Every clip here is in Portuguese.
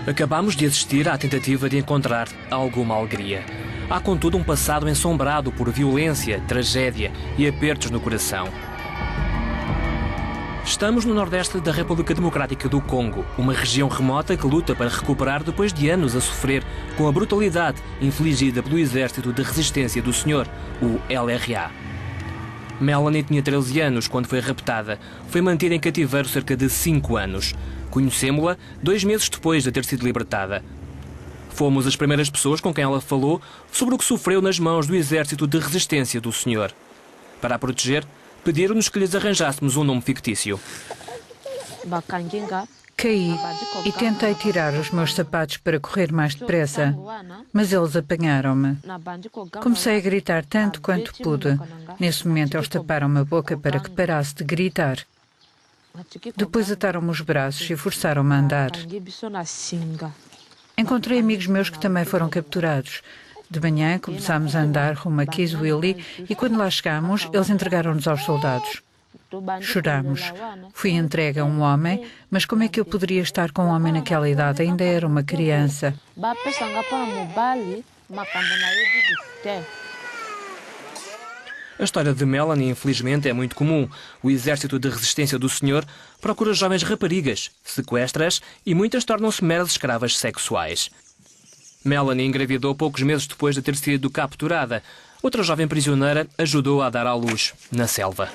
Acabamos de assistir à tentativa de encontrar alguma alegria. Há, contudo, um passado ensombrado por violência, tragédia e apertos no coração. Estamos no nordeste da República Democrática do Congo, uma região remota que luta para recuperar depois de anos a sofrer com a brutalidade infligida pelo Exército de Resistência do Senhor, o LRA. Melanie tinha 13 anos quando foi raptada. Foi mantida em cativeiro cerca de 5 anos. Conhecemos-la 2 meses depois de ter sido libertada. Fomos as primeiras pessoas com quem ela falou sobre o que sofreu nas mãos do Exército de Resistência do Senhor. Para a proteger, pediram-nos que lhes arranjássemos um nome fictício. Caí e tentei tirar os meus sapatos para correr mais depressa, mas eles apanharam-me. Comecei a gritar tanto quanto pude. Nesse momento eles taparam-me a boca para que parasse de gritar. Depois ataram-me os braços e forçaram-me a andar. Encontrei amigos meus que também foram capturados. De manhã começámos a andar rumo a Kiswili e quando lá chegámos, eles entregaram-nos aos soldados. Chorámos. Fui entregue a um homem, mas como é que eu poderia estar com um homem naquela idade? Ainda era uma criança. A história de Melanie, infelizmente, é muito comum. O Exército de Resistência do Senhor procura jovens raparigas, sequestra-as e muitas tornam-se meras escravas sexuais. Melanie engravidou poucos meses depois de ter sido capturada. Outra jovem prisioneira ajudou a dar à luz na selva.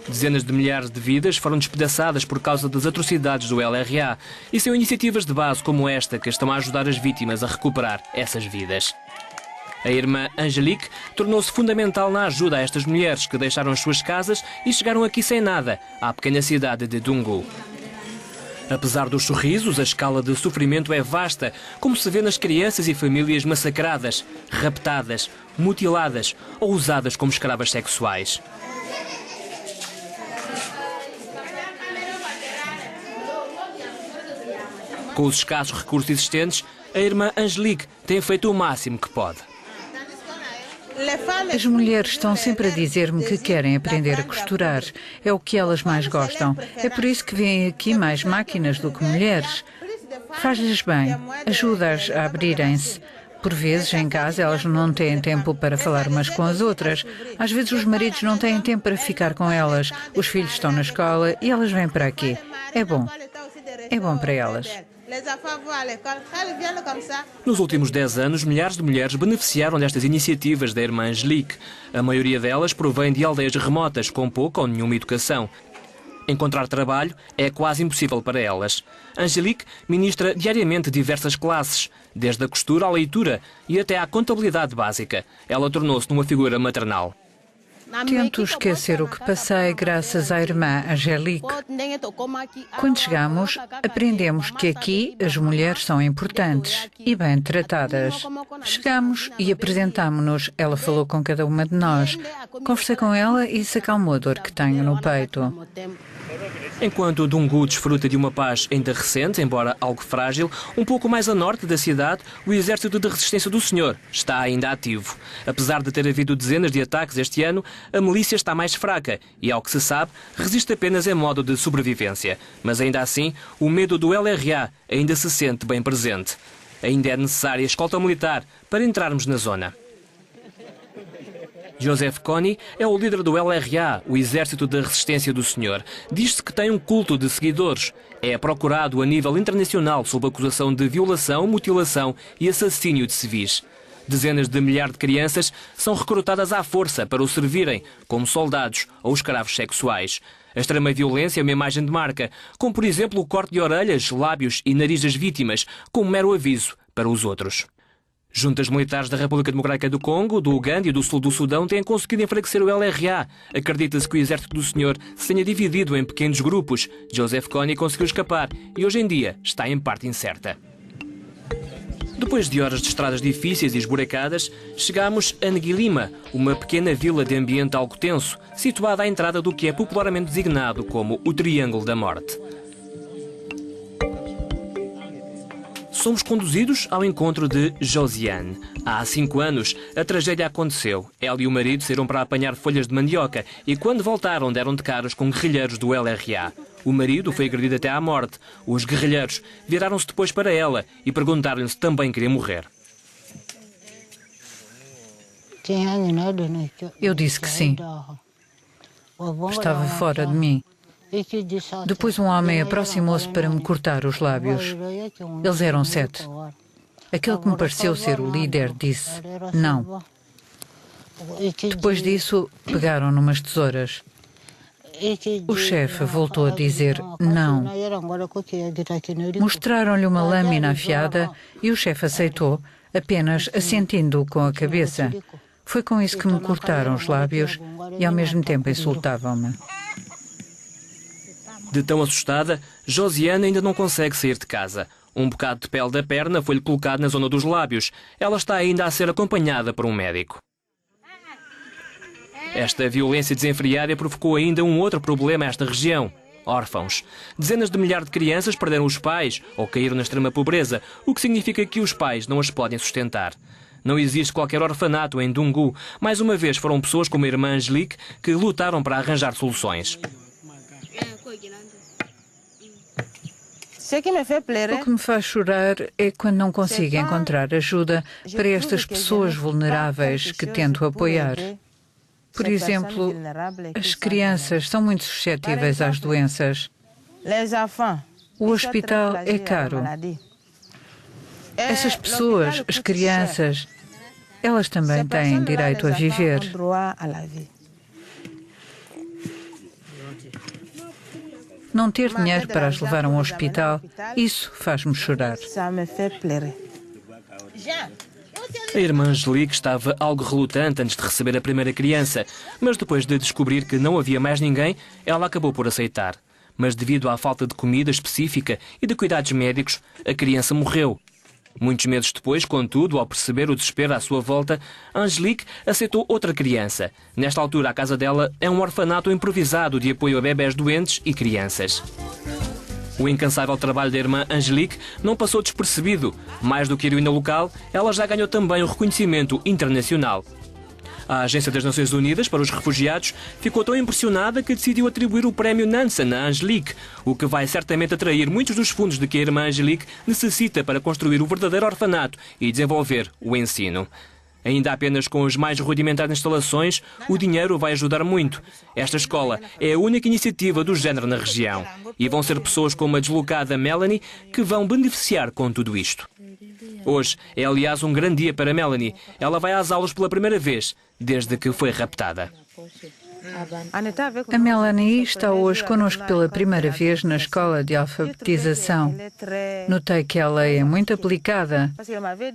Dezenas de milhares de vidas foram despedaçadas por causa das atrocidades do LRA e são iniciativas de base como esta que estão a ajudar as vítimas a recuperar essas vidas. A irmã Angelique tornou-se fundamental na ajuda a estas mulheres que deixaram as suas casas e chegaram aqui sem nada, à pequena cidade de Dungu. Apesar dos sorrisos, a escala de sofrimento é vasta, como se vê nas crianças e famílias massacradas, raptadas, mutiladas ou usadas como escravas sexuais. Com os escassos recursos existentes, a irmã Angelique tem feito o máximo que pode. As mulheres estão sempre a dizer-me que querem aprender a costurar. É o que elas mais gostam. É por isso que vêm aqui mais máquinas do que mulheres. Faz-lhes bem. Ajuda-as a abrirem-se. Por vezes, em casa, elas não têm tempo para falar umas com as outras. Às vezes, os maridos não têm tempo para ficar com elas. Os filhos estão na escola e elas vêm para aqui. É bom. É bom para elas. Nos últimos 10 anos, milhares de mulheres beneficiaram destas iniciativas da irmã Angelique. A maioria delas provém de aldeias remotas, com pouca ou nenhuma educação. Encontrar trabalho é quase impossível para elas. Angelique ministra diariamente diversas classes, desde a costura à leitura e até à contabilidade básica. Ela tornou-se numa figura maternal. Tento esquecer o que passei graças à irmã Angelique. Quando chegamos, aprendemos que aqui as mulheres são importantes e bem tratadas. Chegamos e apresentámo-nos. Ela falou com cada uma de nós. Conversei com ela e se acalmou a dor que tenho no peito. Enquanto Dungu desfruta de uma paz ainda recente, embora algo frágil, um pouco mais a norte da cidade, o Exército de Resistência do Senhor está ainda ativo. Apesar de ter havido dezenas de ataques este ano, a milícia está mais fraca e, ao que se sabe, resiste apenas em modo de sobrevivência. Mas ainda assim, o medo do LRA ainda se sente bem presente. Ainda é necessária a escolta militar para entrarmos na zona. Joseph Kony é o líder do LRA, o Exército da Resistência do Senhor. Diz-se que tem um culto de seguidores. É procurado a nível internacional sob acusação de violação, mutilação e assassínio de civis. Dezenas de milhares de crianças são recrutadas à força para o servirem, como soldados ou escravos sexuais. A extrema violência é uma imagem de marca, como por exemplo o corte de orelhas, lábios e nariz das vítimas, como mero aviso para os outros. Juntas militares da República Democrática do Congo, do Uganda e do Sul do Sudão têm conseguido enfraquecer o LRA. Acredita-se que o Exército do Senhor se tenha dividido em pequenos grupos. Joseph Kony conseguiu escapar e hoje em dia está em parte incerta. Depois de horas de estradas difíceis e esburacadas, chegamos a Ngilima, uma pequena vila de ambiente algo tenso, situada à entrada do que é popularmente designado como o Triângulo da Morte. Somos conduzidos ao encontro de Josiane. Há 5 anos, a tragédia aconteceu. Ela e o marido saíram para apanhar folhas de mandioca e, quando voltaram, deram de caras com guerrilheiros do LRA. O marido foi agredido até à morte. Os guerrilheiros viraram-se depois para ela e perguntaram-lhe se também queria morrer. Eu disse que sim. Estava fora de mim. Depois um homem aproximou-se para me cortar os lábios. Eles eram 7. Aquele que me pareceu ser o líder disse não. Depois disso, pegaram numas tesouras. O chefe voltou a dizer não. Mostraram-lhe uma lâmina afiada e o chefe aceitou, apenas assentindo com a cabeça. Foi com isso que me cortaram os lábios e ao mesmo tempo insultavam-me. De tão assustada, Josiane ainda não consegue sair de casa. Um bocado de pele da perna foi-lhe colocado na zona dos lábios. Ela está ainda a ser acompanhada por um médico. Esta violência desenfreada provocou ainda um outro problema a esta região: órfãos. Dezenas de milhares de crianças perderam os pais ou caíram na extrema pobreza, o que significa que os pais não as podem sustentar. Não existe qualquer orfanato em Dungu. Mais uma vez foram pessoas como a irmã Angelique que lutaram para arranjar soluções. O que me faz chorar é quando não consigo encontrar ajuda para estas pessoas vulneráveis que tento apoiar. Por exemplo, as crianças são muito suscetíveis às doenças. O hospital é caro. Essas pessoas, as crianças, elas também têm direito a viver. Não ter dinheiro para as levar a um hospital, isso faz-me chorar. A irmã Angelique estava algo relutante antes de receber a primeira criança, mas depois de descobrir que não havia mais ninguém, ela acabou por aceitar. Mas devido à falta de comida específica e de cuidados médicos, a criança morreu. Muitos meses depois, contudo, ao perceber o desespero à sua volta, Angelique aceitou outra criança. Nesta altura, a casa dela é um orfanato improvisado de apoio a bebés doentes e crianças. O incansável trabalho da irmã Angelique não passou despercebido. Mais do que heroína local, ela já ganhou também o reconhecimento internacional. A Agência das Nações Unidas para os Refugiados ficou tão impressionada que decidiu atribuir o prémio Nansen a Angelique, o que vai certamente atrair muitos dos fundos de que a irmã Angelique necessita para construir o verdadeiro orfanato e desenvolver o ensino. Ainda apenas com as mais rudimentares instalações, o dinheiro vai ajudar muito. Esta escola é a única iniciativa do género na região. E vão ser pessoas como a deslocada Melanie que vão beneficiar com tudo isto. Hoje é, aliás, um grande dia para Melanie. Ela vai às aulas pela primeira vez, desde que foi raptada. A Melanie está hoje connosco pela primeira vez na escola de alfabetização. Notei que ela é muito aplicada.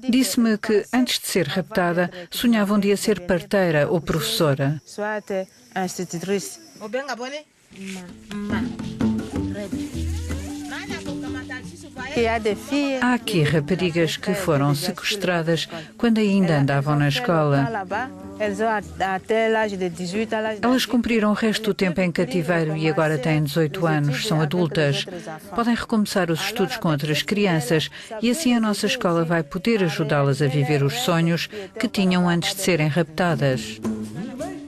Disse-me que, antes de ser raptada, sonhava um dia ser parteira ou professora. Há aqui raparigas que foram sequestradas quando ainda andavam na escola. Elas cumpriram o resto do tempo em cativeiro e agora têm 18 anos, são adultas. Podem recomeçar os estudos com outras crianças e assim a nossa escola vai poder ajudá-las a viver os sonhos que tinham antes de serem raptadas.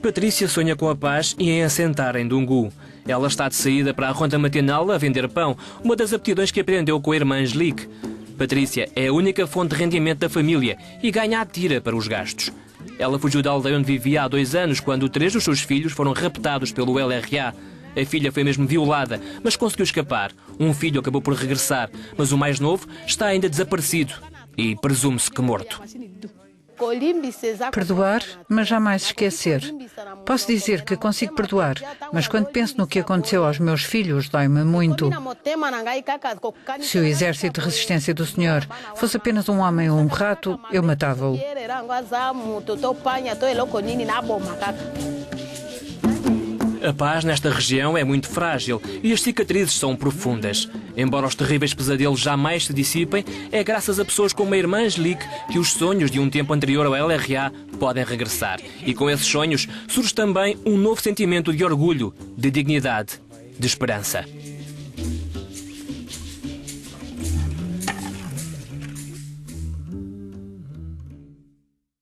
Patrícia sonha com a paz e em assentar em Dungu. Ela está de saída para a ronda matinal a vender pão, uma das aptidões que aprendeu com a irmã Angelique. Patrícia é a única fonte de rendimento da família e ganha a tira para os gastos. Ela fugiu da aldeia onde vivia há 2 anos, quando 3 dos seus filhos foram raptados pelo LRA. A filha foi mesmo violada, mas conseguiu escapar. Um filho acabou por regressar, mas o mais novo está ainda desaparecido e presume-se que morto. Perdoar, mas jamais esquecer. Posso dizer que consigo perdoar, mas quando penso no que aconteceu aos meus filhos, dói-me muito. Se o exército de resistência do Senhor fosse apenas um homem ou um rato, eu matava-o. A paz nesta região é muito frágil e as cicatrizes são profundas. Embora os terríveis pesadelos jamais se dissipem, é graças a pessoas como a irmã Angelique que os sonhos de um tempo anterior ao LRA podem regressar. E com esses sonhos surge também um novo sentimento de orgulho, de dignidade, de esperança.